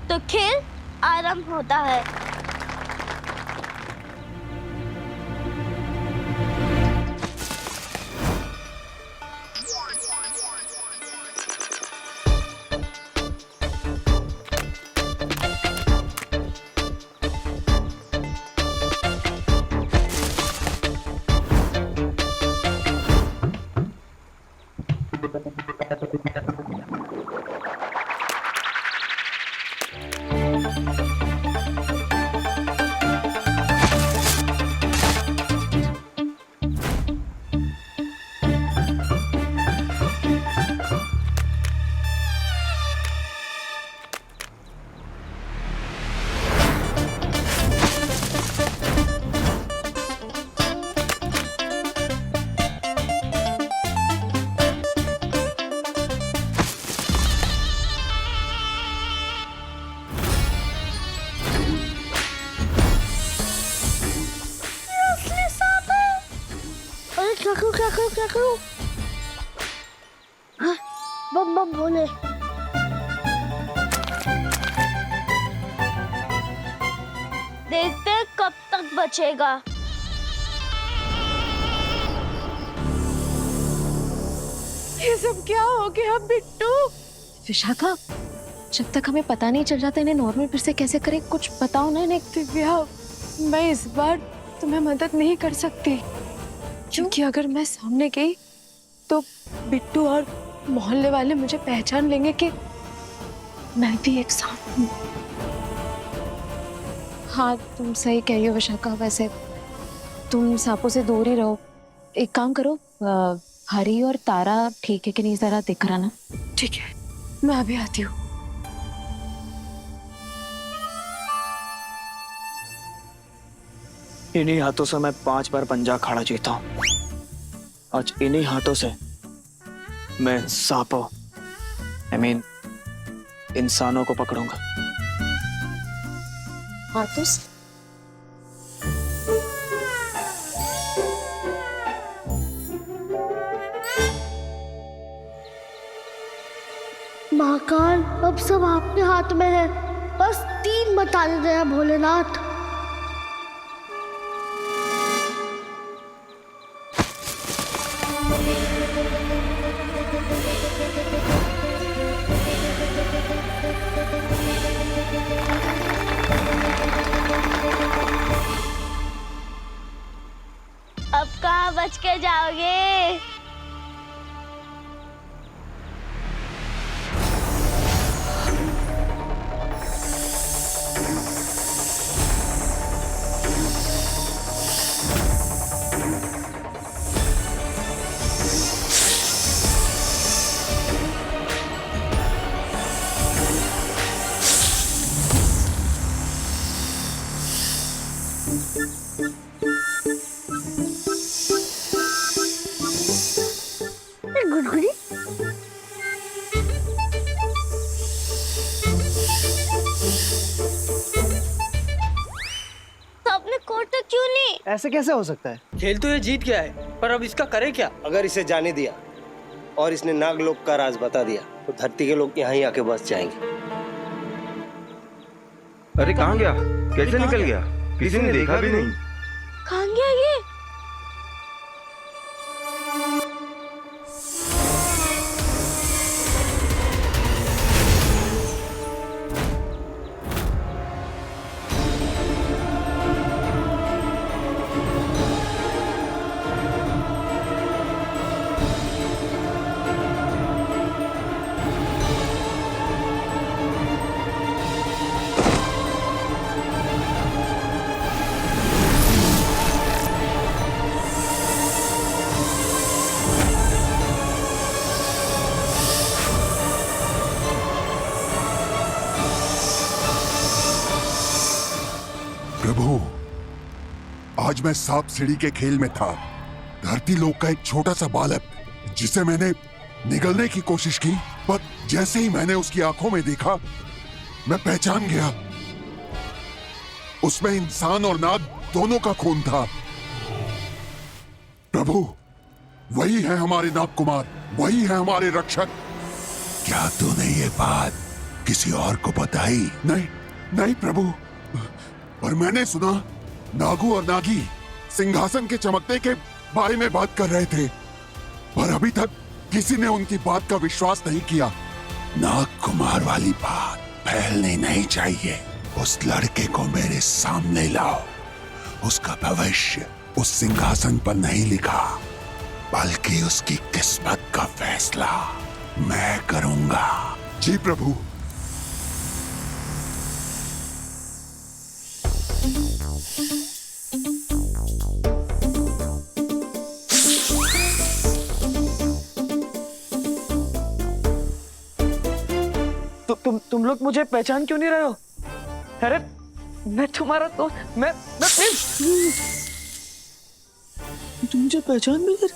तो खेल आरंभ होता है। क्या करूं? हाँ, बम बम भोले। देखते कब तक बचेगा। ये सब क्या हो गया बिट्टू? विशाखा, जब तक हमें पता नहीं चल जाता इन्हें नॉर्मल फिर से कैसे करें, कुछ बताओ ना इन्हें। दिव्या, मैं इस बार तुम्हें मदद नहीं कर सकती, क्योंकि अगर मैं सामने गई तो बिट्टू और मोहल्ले वाले मुझे पहचान लेंगे कि मैं भी एक सांप हूँ। हाँ, तुम सही कह रही हो विशाखा। वैसे तुम सांपों से दूर ही रहो। एक काम करो, हरी और तारा ठीक है कि नहीं जरा देख कराना। ठीक है, मैं अभी आती हूँ। इन्हीं हाथों से मैं 5 बार पंजा अखाड़ा जीता हूं। आज इन्हीं हाथों से मैं सांपों इंसानों को पकड़ूंगा। हाथों से? महाकाल, अब सब आपके हाथ में है। बस 3 बता दे भोलेनाथ। अब कहाँ बच के जाओगे? गुड़गुड़ी, तो आपने कोर्ट क्यों नहीं? ऐसे कैसे हो सकता है? खेल तो ये जीत गया है, पर अब इसका करे क्या? अगर इसे जाने दिया और इसने नागलोक का राज बता दिया तो धरती के लोग यहाँ ही आके बस जाएंगे। अरे कहाँ गया? कैसे निकल गया? किसी ने देखा भी नहीं। कहाँ गया ये? प्रभु, आज मैं सांप सीढ़ी के खेल में था। धरती लोक का एक छोटा सा बालक जिसे मैंने निगलने की कोशिश की, पर जैसे ही मैंने उसकी आंखों में देखा मैं पहचान गया। उसमें इंसान और नाग दोनों का खून था। प्रभु, वही है हमारे नाग कुमार, वही है हमारे रक्षक। क्या तूने ये बात किसी और को बताई? नहीं नहीं प्रभु, पर मैंने सुना नागू और नागी सिंहासन के चमकने के बारे में बात कर रहे थे, पर अभी तक किसी ने उनकी बात का विश्वास नहीं किया। नाग कुमार वाली बात फैलनी नहीं चाहिए। उस लड़के को मेरे सामने लाओ। उसका भविष्य उस सिंहासन पर नहीं लिखा, बल्कि उसकी किस्मत का फैसला मैं करूंगा। जी प्रभु। तुम लोग मुझे पहचान क्यों नहीं रहे हो? अरे मैं तुम्हारा तो मैं तुम मुझे पहचान नहीं रहे?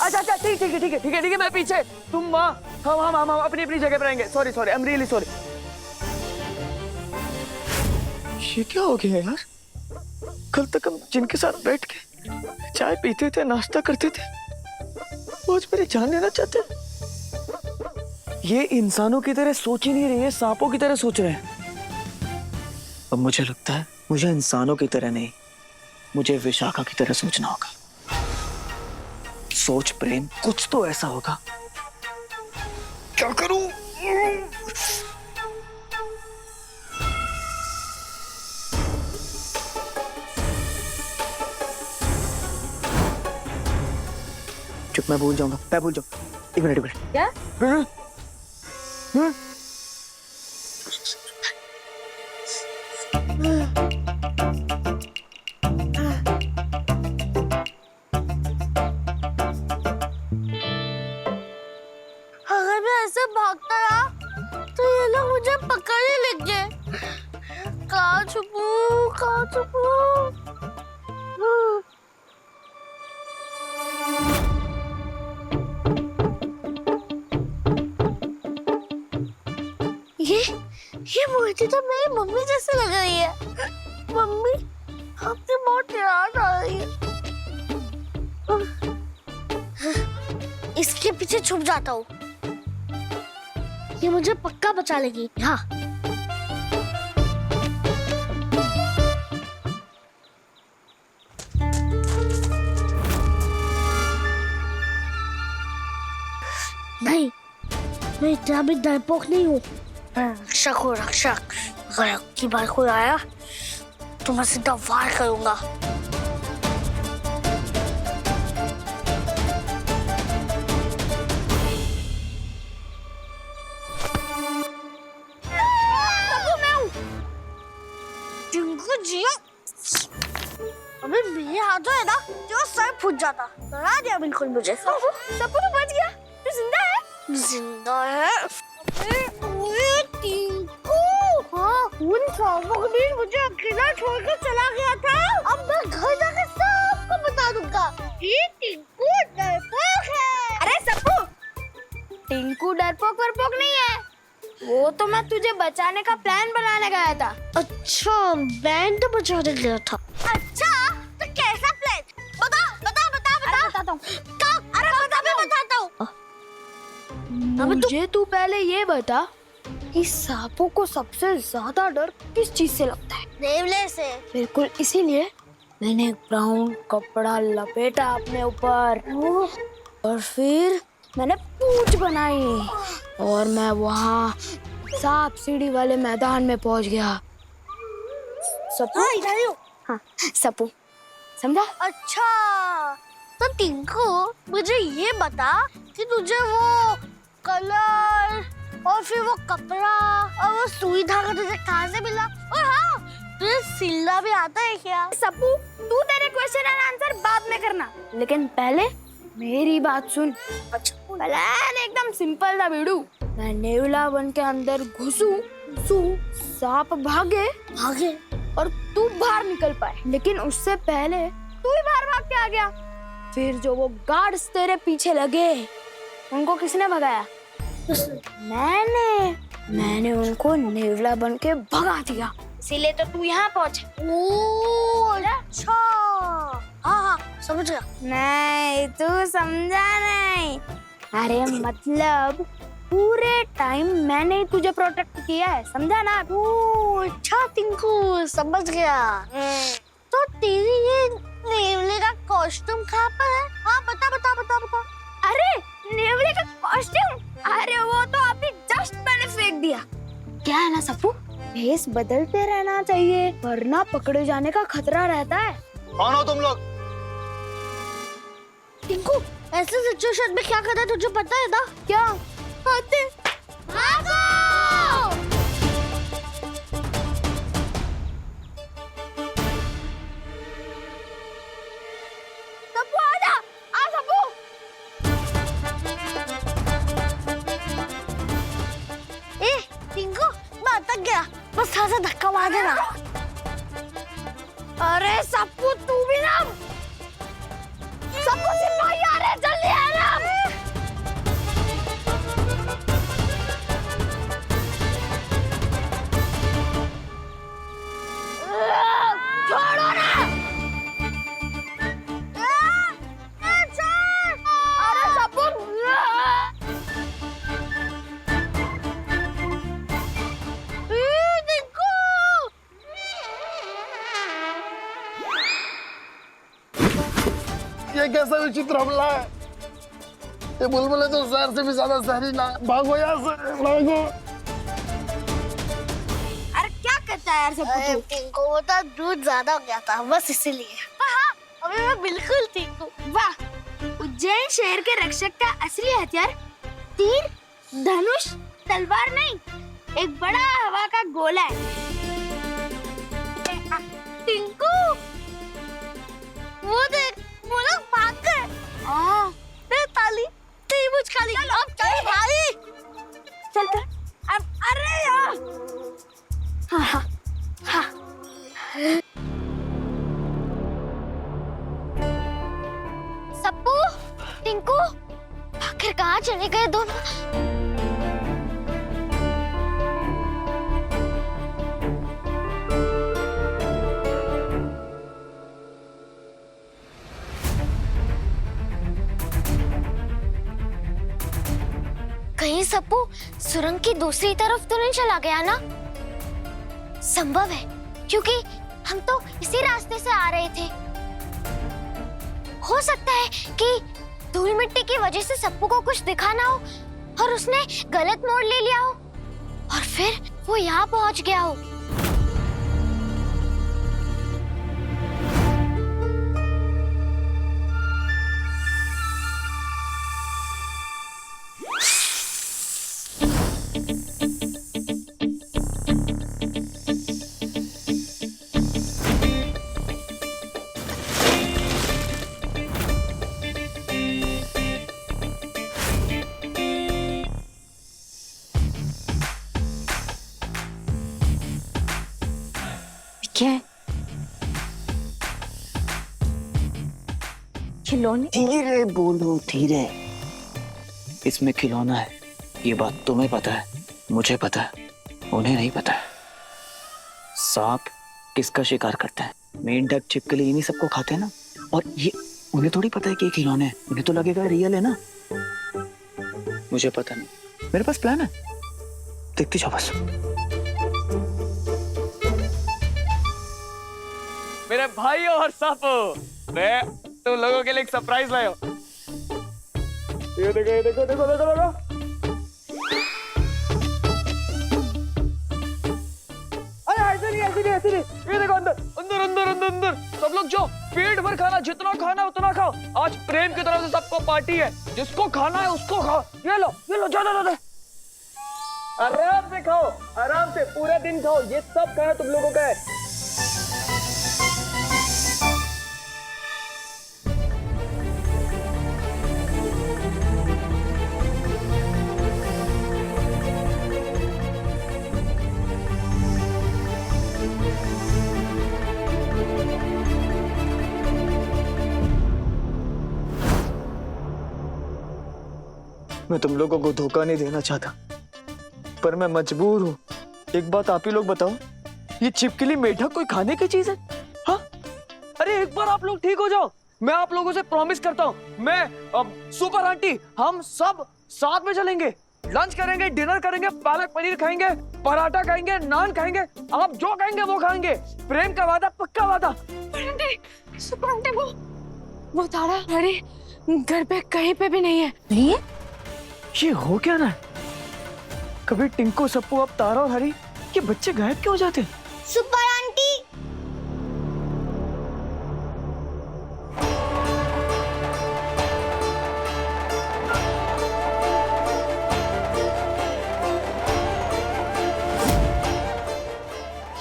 अच्छा ठीक है मैं पीछे, तुम वहाँ, हम अपनी अपनी जगह पर रहेंगे। Sorry I am really sorry. ये क्या हो गया यार? कल तक हम जिनके साथ बैठ के चाय पीते थे, नाश्ता करते थे, वो आज मेरी जान लेना चाहते हैं। ये इंसानों की तरह सोच ही नहीं रही है, सांपों की तरह सोच रहे हैं। अब मुझे लगता है मुझे इंसानों की तरह नहीं, मुझे विशाखा की तरह सोचना होगा। सोच प्रेम कुछ तो ऐसा होगा। क्या करूं? चुप, मैं भूल जाऊंगा। एक मिनट क्या? अगर मैं ऐसे भागता रहा तो ये लोग मुझे पकड़ने लेंगे। कहाँ छुपूं? ये मूर्ति तो मेरी मम्मी जैसे लग रही है। मम्मी, आपसे बहुत याद आ रही है। इसके पीछे छुप जाता हूँ, ये मुझे पक्का बचा लेगी। हाँ, नहीं, मैं इतना भी डरपोक नहीं हूँ। रक्षक हो रक्षक। अगर की बार कोई आया तो मैं सीधा वार करूंगा। अबे मेरे हाथों है ना जो सर फूट जाता। डरा दिया बिल्कुल मुझे। सब तो बच गया। तू जिंदा है? जिंदा है। उन सांपों के बीच मुझे अकेला छोड़कर चला गया था। अब मैं घर जाकर सबको बता दूंगा ये टिंकू डरपोक है। अरे सप्पू, टिंकू डरपोक वरपोक नहीं है, वो तो मैं तुझे बचाने का प्लान बनाने गया था। अच्छा, मैं तो बचाने गया था। अच्छा, तो कैसा प्लान? बता। बताता हूँ। अरे बताता हूँ। मुझे तू पहले ये बता कि सांपों को सबसे ज्यादा डर किस चीज से लगता है? नेवले से। बिल्कुल इसीलिए मैंने ब्राउन कपड़ा लपेटा अपने ऊपर और फिर मैंने पूंछ बनाई और मैं वहाँ सांप सीढ़ी वाले मैदान में पहुंच गया। सपू? हाँ, इधर ही हूँ। हाँ, सपू समझा? अच्छा, तो टिंकू मुझे ये बता कि तुझे वो कलर और फिर वो कपड़ा और वो सुई धागा तुझे कहाँ से मिला? और हाँ, तुझे सिलना भी आता है क्या? सपू, तू तेरे क्वेश्चन एंड आंसर बाद में करना, लेकिन पहले मेरी बात सुन। अच्छा, प्लान एकदम सिंपल था बेडू। मैं नेवला बन के अंदर घुसूं, सांप भागे और तू बाहर निकल पाए, लेकिन उससे पहले तू ही बाहर भाग के आ गया। फिर जो वो गार्ड्स तेरे पीछे लगे, उनको किसने भगाया? मैंने उनको नेवला बन के भगा दिया, इसीलिए तो तू यहाँ पहुँचा। ओह अच्छा, हाँ समझ गया। नहीं, तू समझा नहीं। अरे मतलब पूरे टाइम मैंने ही तुझे प्रोटेक्ट किया है, समझा ना? ओह अच्छा टिंकू, समझ गया। तो तेरी ये नेवले का कॉस्ट्यूम कहाँ पर है? हाँ बता बता बता बता। अरे नेवले का कॉस्ट्यूम, अरे वो तो अभी जस्ट मैंने फेंक दिया। क्या है ना सप्पू, भेस बदलते रहना चाहिए वरना पकड़े जाने का खतरा रहता है। कौन हो तुम लोग? टिंकू ऐसे सिचुएशन में क्या करना है तुझे पता है ना? क्या? आते भागो! सप्पू आजा, आ सप्पू। ए टिंकू मैं अटक गया, बस थोड़ा सा धक्का मार देना। अरे सप्पू तू भी ना, सप्पू सिपाही आ रहे, जल्दी आना। छोड़ो ना। अरे सप्पू, टिंकू ये कैसा विचित्र हमला है? ये बुलबुल तो जहर से भी ज्यादा जहरीला है। भागो यहाँ से, भागो। अरे क्या करता है यार सप्पू तू? टिंकू वो तो दूध ज्यादा हो गया था बस इसीलिए। हाँ अभी मैं बिल्कुल ठीक हूँ। वाह, उज्जैन शहर के रक्षक का असली हथियार तीर, धनुष, तलवार नहीं, एक बड़ा हवा का गोला है। टिंकू वो देख, वो लोग भाग गए। दे ताली, दे मुझ खाली। अब चल भाई, चल कर। अब अरे यार, हाँ हाँ हाँ। सप्पू, टिंकू, आखिर कहाँ चले गए दोनों? कहीं सप्पू सुरंग की दूसरी तरफ तो नहीं चला गया ना? संभव है क्योंकि हम तो इसी रास्ते से आ रहे थे। हो सकता है कि धूल मिट्टी की वजह से सप्पू को कुछ दिखा ना हो और उसने गलत मोड़ ले लिया हो और फिर वो यहाँ पहुंच गया हो। क्या है? खिलौने? धीरे बोलो, धीरे। इसमें खिलौना है, ये बात तुम्हें पता है, मुझे पता है, उन्हें नहीं पता है। सांप किसका शिकार करता है? मेंढक, छिपकली, इन्हीं सबको खाते हैं ना। और ये उन्हें थोड़ी पता है कि ये खिलौने हैं, उन्हें तो लगेगा रियल है ना। मुझे पता नहीं, मेरे पास प्लान है, देखती जाओ बस। मेरे भाई और सापो, मैं तुम लोगों के लिए एक सरप्राइज लाया हूं। ये देखो, ये देखो, देखो, देखो, देखो। अरे ऐसे नहीं, ऐसे नहीं, ऐसे नहीं। ये देखो, अंदर अंदर अंदर अंदर अंदर। सब लोग जो पेट भर खाना, जितना खाना उतना खाओ। आज प्रेम की तरफ से सबको पार्टी है, जिसको खाना है उसको खाओ। ये लो, जाओ। आराम से खाओ, आराम से पूरे दिन खाओ। ये सब खाना तुम लोगों का है। मैं तुम लोगों को धोखा नहीं देना चाहता, पर मैं मजबूर हूँ। एक बात आप ही लोग बताओ, ये छिपकली मेढक कोई खाने की चीज है? हाँ? अरे एक बार आप लोग ठीक हो जाओ, मैं आप लोगों से प्रॉमिस करता हूँ, मैं सुपर आंटी हम सब साथ में चलेंगे। लंच करेंगे, डिनर करेंगे, पालक पनीर खाएंगे, पराठा खाएंगे, नान खाएंगे, आप जो कहेंगे वो खाएंगे। प्रेम का वादा, पक्का वादा। सुपर आंटी वो तारा हरी घर पे कहीं पे भी नहीं है। नहीं है? ये हो क्या ना, कभी टिंकू, सप्पू, अब तारा और हरी, ये बच्चे गायब क्यों हो जाते हैं? सुपर आंटी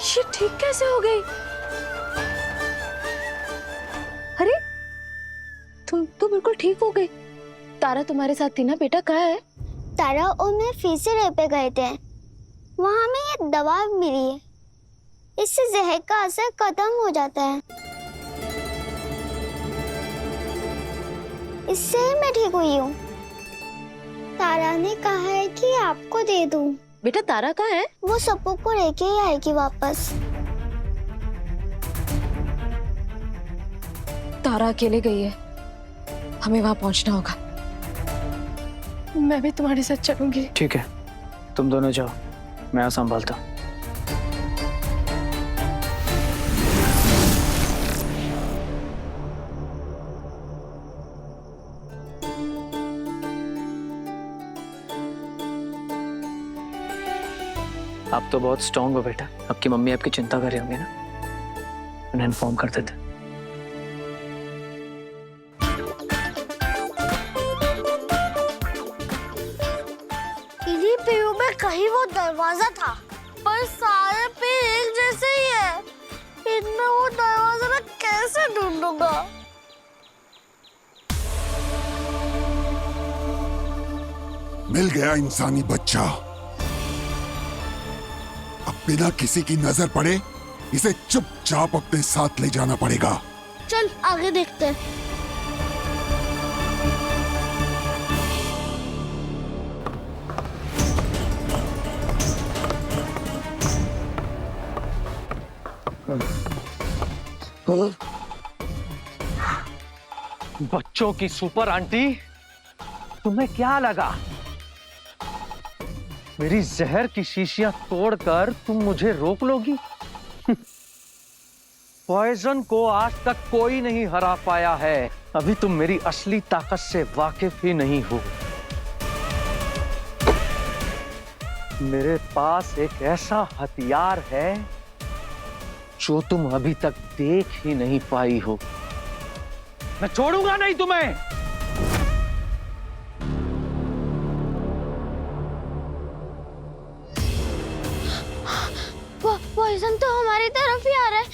ये ठीक कैसे हो गई? अरे तुम तो बिल्कुल ठीक हो गई। तारा तुम्हारे साथ थी ना बेटा? कहाँ है? तारा और मैं फिर से रेप पे गए थे, वहां में ये दवा मिली है, इससे जहर का असर खत्म हो जाता है, इससे ही मैं ठीक हुई हूँ। तारा ने कहा है कि आपको दे दूँ। बेटा तारा कहाँ है? वो सप्पू को लेके ही आएगी वापस। तारा अकेले गई है, हमें वहां पहुंचना होगा। मैं भी तुम्हारे साथ चलूंगी। ठीक है, तुम दोनों जाओ, मैं यहाँ संभालता हूँ। आप तो बहुत स्ट्रांग हो बेटा। आपकी मम्मी आपकी चिंता कर रही होंगी ना, उन्हें इन्फॉर्म कर देते। इन्हीं पेड़ों में कहीं वो दरवाजा था, पर सारे पेड़ एक जैसे ही है। इनमें वो दरवाजा मैं कैसे ढूंढूंगा? मिल गया इंसानी बच्चा। अब बिना किसी की नजर पड़े इसे चुपचाप अपने साथ ले जाना पड़ेगा। चल आगे देखते हैं। बच्चों की सुपर आंटी, तुम्हें क्या लगा मेरी जहर की शीशियां तोड़कर तुम मुझे रोक लोगी? पॉइजन को आज तक कोई नहीं हरा पाया है। अभी तुम मेरी असली ताकत से वाकिफ ही नहीं हो। मेरे पास एक ऐसा हथियार है जो तुम अभी तक देख ही नहीं पाई हो। मैं छोड़ूंगा नहीं तुम्हें। पॉइजन तो हमारी तरफ ही आ रहा है,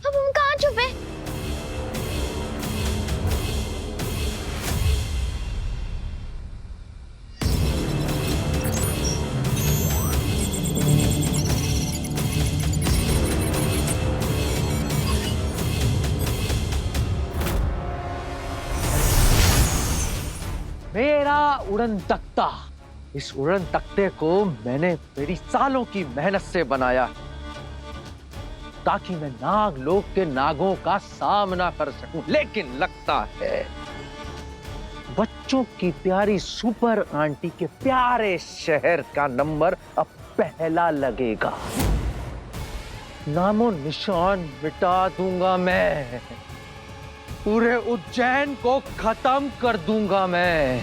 अब हम कहाँ छुपे? मेरा उड़न तख्ता, इस उड़न तख्ते को मैंने मेरी सालों की मेहनत से बनाया ताकि मैं नाग लोक के नागों का सामना कर सकूं। लेकिन लगता है बच्चों की प्यारी सुपर आंटी के प्यारे शहर का नंबर अब पहला लगेगा। नामो निशान मिटा दूंगा मैं, पूरे उज्जैन को खत्म कर दूंगा मैं।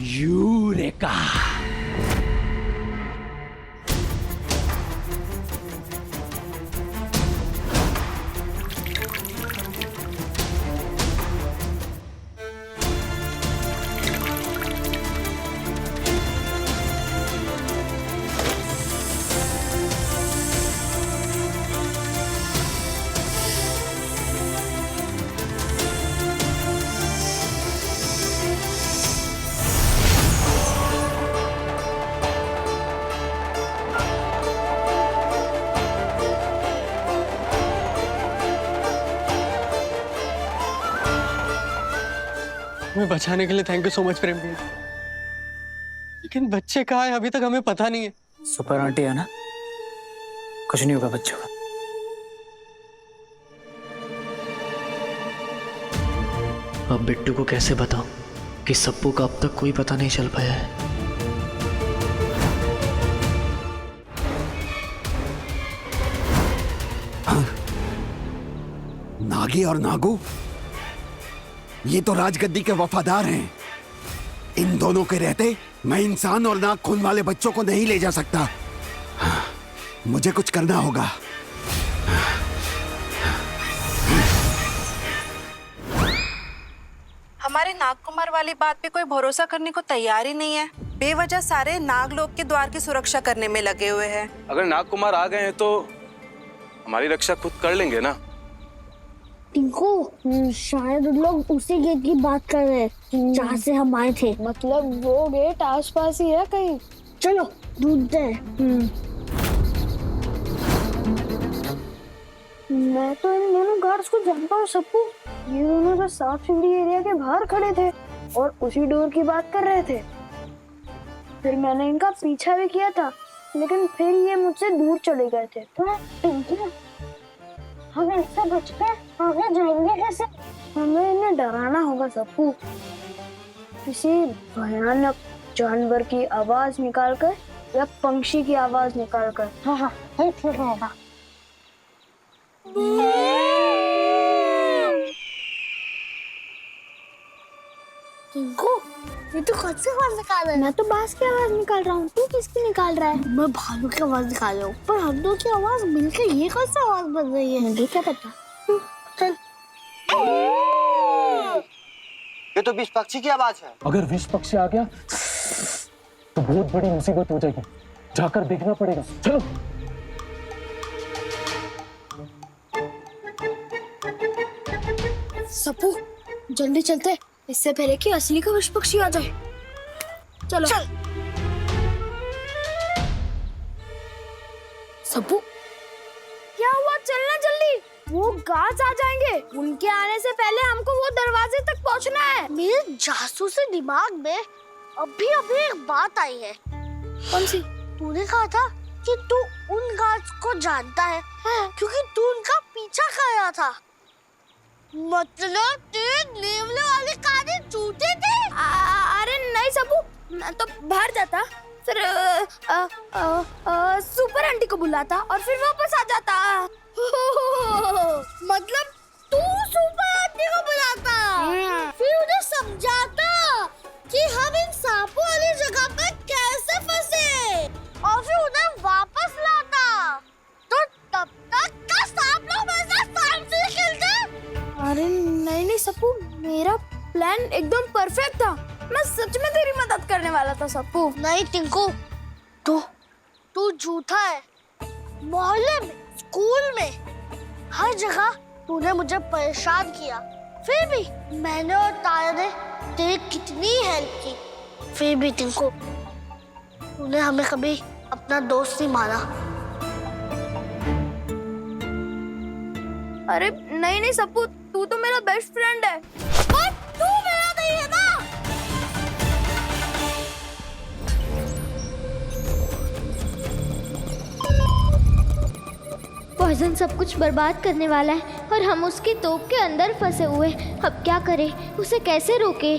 यूरेका। हमें बचाने के लिए थैंक यू सो मच प्रेम भैया। लेकिन बच्चे कहाँ है अभी तक हमें पता नहीं है। सुपर आंटी है ना, कुछ नहीं होगा बच्चों को। अब बिट्टू को कैसे बताऊं कि सप्पू का अब तक कोई पता नहीं चल पाया है। हाँ? नागी और नागू ये तो राजगद्दी के वफादार हैं। इन दोनों के रहते मैं इंसान और नाग खून वाले बच्चों को नहीं ले जा सकता। हाँ, मुझे कुछ करना होगा। हमारे नागकुमार वाली बात पे कोई भरोसा करने को तैयार ही नहीं है। बेवजह सारे नागलोक के द्वार की सुरक्षा करने में लगे हुए हैं। अगर नागकुमार आ गए हैं तो हमारी रक्षा खुद कर लेंगे ना। टिंकू, शायद उन लोग उसी गेट की बात कर रहे हैं जहाँ से हम आए थे। मतलब वो गेट आसपास ही है कहीं। चलो ढूंढते हैं। मैं तो इन दोनों गार्ड्स को जानता हूँ सप्पू। ये दोनों तो साफ सीढ़ी एरिया के बाहर खड़े थे और उसी डोर की बात कर रहे थे। फिर मैंने इनका पीछा भी किया था, लेकिन फिर ये मुझसे दूर चले गए थे। तो टिंकू, हम इससे बचकर आगे जाएंगे कैसे? हमें इन्हें डराना होगा सप्पू। किसी भयानक जानवर की आवाज निकालकर या पंछी की आवाज निकालकर। हाँ हाँ, ठीक रहेगा। टिंकू, ये तो कौन सी आवाज निकाल रहा है? मैं तो बांस की आवाज निकाल रहा हूँ। तू किसकी निकाल रहा है? मैं भालू की आवाज निकाल रहा हूँ। पर हम दो की आवाज मिलकर ये कौन सी आवाज बन रही है? मुझे क्या पता। चल। ये तो विष पक्षी की आवाज है। अगर विष पक्षी आ गया तो बहुत बड़ी मुसीबत हो जाएगी। जाकर देखना पड़ेगा। चलो। सप्पू, जल्दी चलते, इससे पहले कि असली का विष पक्षी आ जाए। चलो। चल। सप्पू, क्या हुआ? चलना जल्दी, वो गार्ड्स आ जाएंगे। उनके आने से पहले हमको वो दरवाजे तक पहुंचना है। मेरे जासूसी दिमाग में अभी एक बात आई है। कौन सी? तूने कहा था कि तू उन गार्ड्स को जानता है क्योंकि तू उनका पीछा कर रहा था। मतलब तेरे नेवले वाले काने झूठे थे? अरे नहीं सप्पू, मैं तो बाहर जाता, फिर सुपर आंटी को बुलाता और फिर वापस आ जाता। मतलब तू सुपर आंटी को बुलाता, फिर उन्हें समझाता कि हम इन सांपों वाली जगह पर कैसे फंसे और फिर उन्हें वापस लाता। तो तब तक का सांप लोग मेरे साथ सांप से खेलते। अरे नहीं सप्पू, मेरा प्लान एकदम परफेक्ट था। मैं सच में तेरी मदद करने वाला था सप्पू। नहीं टिंकू, तू झूठा है। मोहल्ले में, स्कूल में, हर जगह तूने मुझे परेशान किया। फिर भी मैंने और तारा ने तेरी कितनी हेल्प की। फिर भी टिंकू, तूने हमें कभी अपना दोस्त नहीं माना। अरे नहीं सप्पू, तू तो मेरा बेस्ट फ्रेंड है। और तू मेरा नहीं है ना? पॉइजन सब कुछ बर्बाद करने वाला है और हम उसकी तोप के अंदर फंसे हुए। अब क्या करें? उसे कैसे रोके?